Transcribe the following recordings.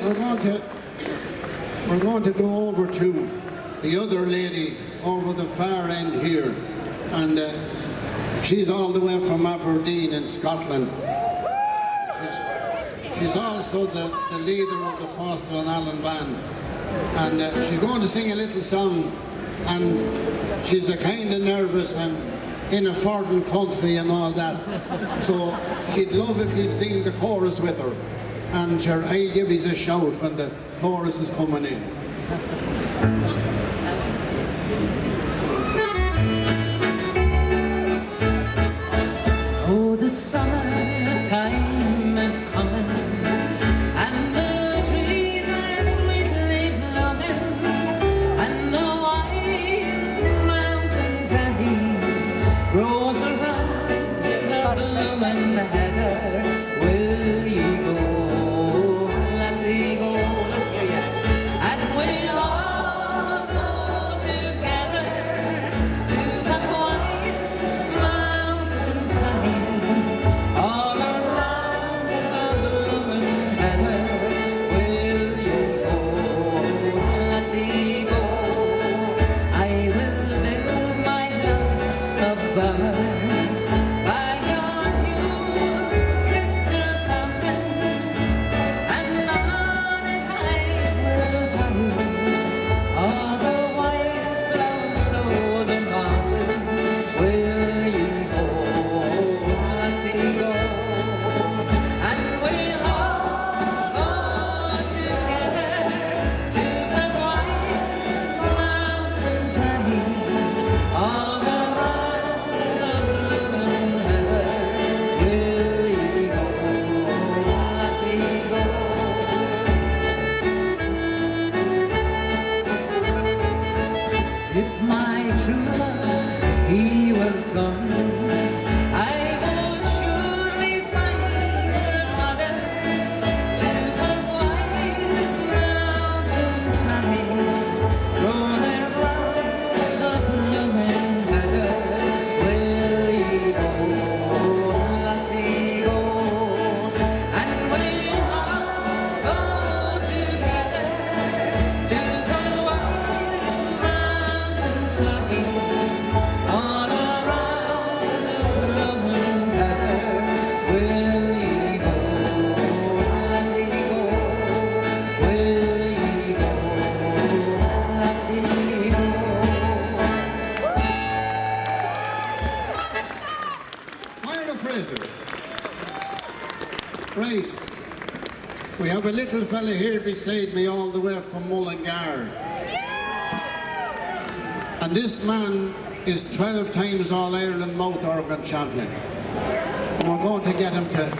Right, we're going to go over to the other lady over the far end here, and she's all the way from Aberdeen in Scotland. She's also the leader of the Foster and Allen band, and she's going to sing a little song, and she's a kind of nervous and in a foreign country and all that, so she'd love if you'd sing the chorus with her, and sure, I'll give you a shout when the chorus is coming in. Oh, the summertime is coming, and the trees are sweetly blooming, and the white mountain thyme grows around the blooming heather. Will ye go, lassie, go, let's hear ya, and we'll all go together to the white mountain thyme, all around the blooming heather. Will you go, lassie, go? I will build my love a bower by your new crystal fountain, and on it I will hang all the white flowers o'er the mountain. Will you go, lassie, go? And we'll all go together to the white mountain thyme, all around the blooming heather. Will you go, lassie, go? If my true love, he were gone, I would surely find another to the white mountain thyme, rolling round the blooming heather. Will ye go, lassie, go? And we'll all go together to the white mountain thyme, all around the blooming heather. Will ye go, lassie, go? Will ye go, lassie, go? Myra Fraser. Right. We have a little fella here beside me all the way from Mullingar. And this man is 12 times All-Ireland mouth organ champion. And we're going to get him to,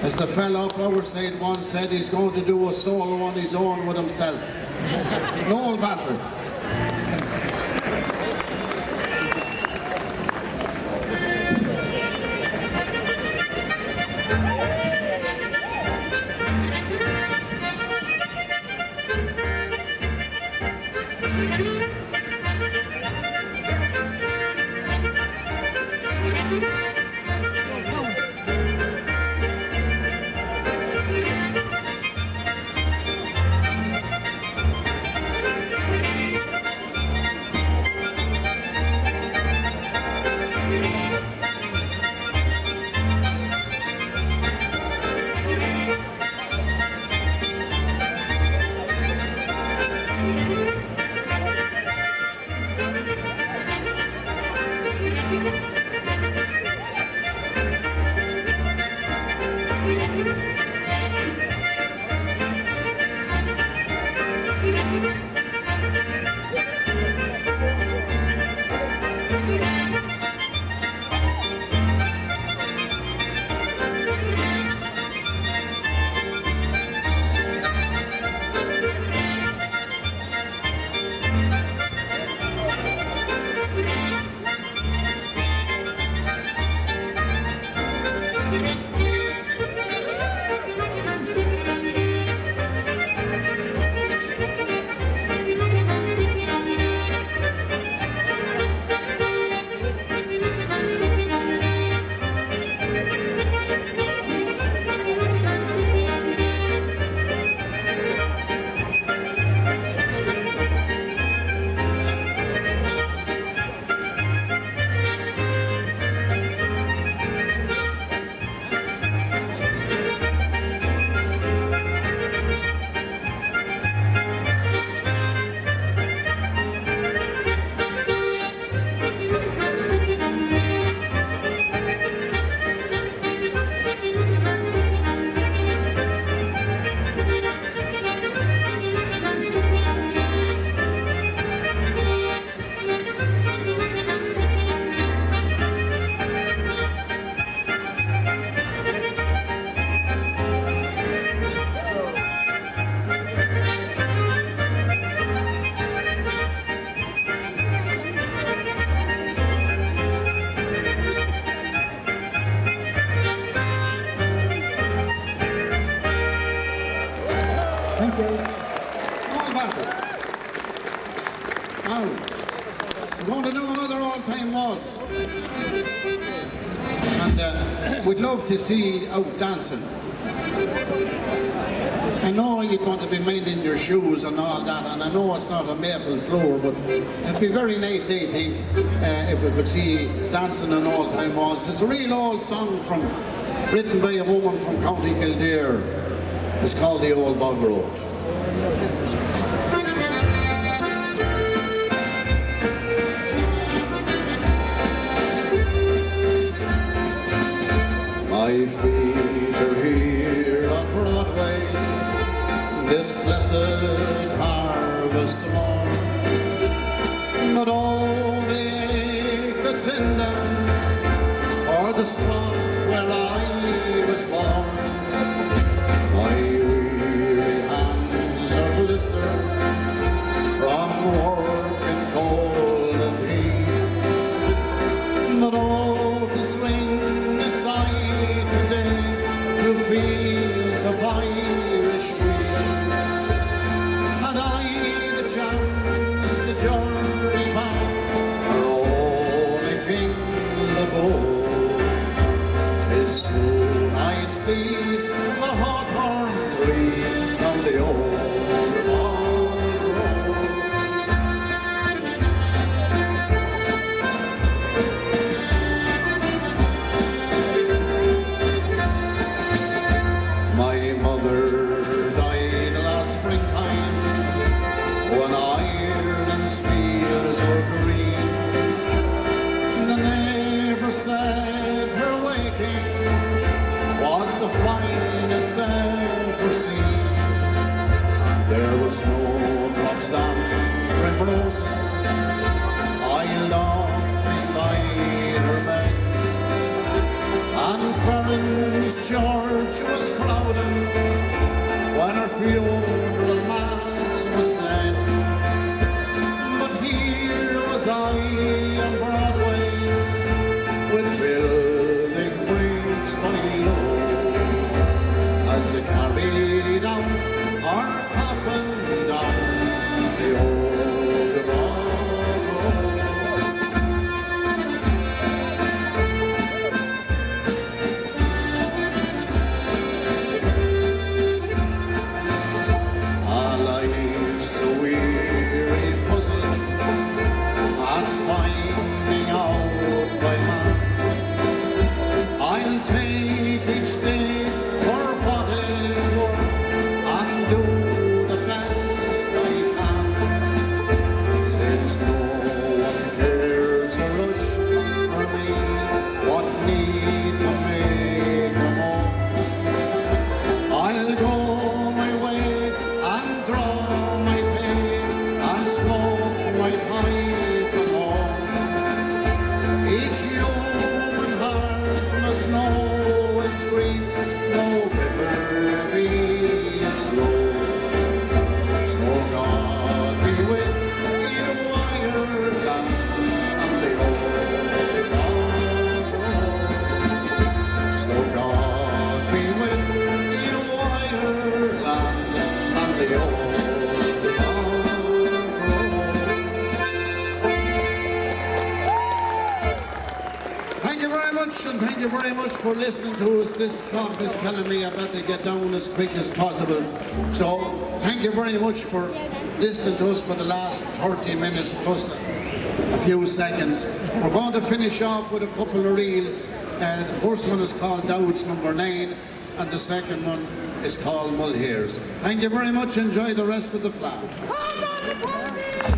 as the fella up our side once said, he's going to do a solo on his own with himself. Noel Battle. Thank you. All battle. Now, we're going to do another all-time waltz. And we'd love to see you out dancing. I know you'd want to be minding your shoes and all that, and I know it's not a maple floor, but it'd be very nice, I think, if we could see you dancing an all-time waltz. It's a real old song written by a woman from County Kildare. It's called The Old Bog Road. My feet are here on Broadway, this blessed harvest morn. But all the ache that's in them, or the spot where I was born. My weary hands are blistered from work and cold and heat. But all to swing aside today through fields of Irish wheat. Had I the chance to journey back where all the kings of old, 'tis soon I'd see a hawthorn tree on the old Bog Road. My mother died last springtime when Ireland's fields were green. The neighbour said her waking was the finest ever seen. There was no drops on primroses piled up beside her bed. And Ferns Church was crowded when her funeral mass was said. But here was I on Broadway with building bricks below as they carried out our coffin down the old Bog Road. Our life's a weary puzzle, as finding out by man. I'll take each day for what is worth and do the best I can. Since no one cares a rush for me, what need to make a more? I'll go my way and draw my pay and smoke my pipe alone. Each human heart must know its grief, no bitter be its low. So God be with you, Ireland, and the old Bog Road. So God be with you, Ireland, and the old Bog Road. Thank you very much, and thank you very much for listening to us. This clock is telling me I better get down as quick as possible. So thank you very much for listening to us for the last 30 minutes plus a few seconds. We're going to finish off with a couple of reels. The first one is called Dowd's Number 9, and the second one is called Mulhairs. Thank you very much. Enjoy the rest of the flag. Hold on the party!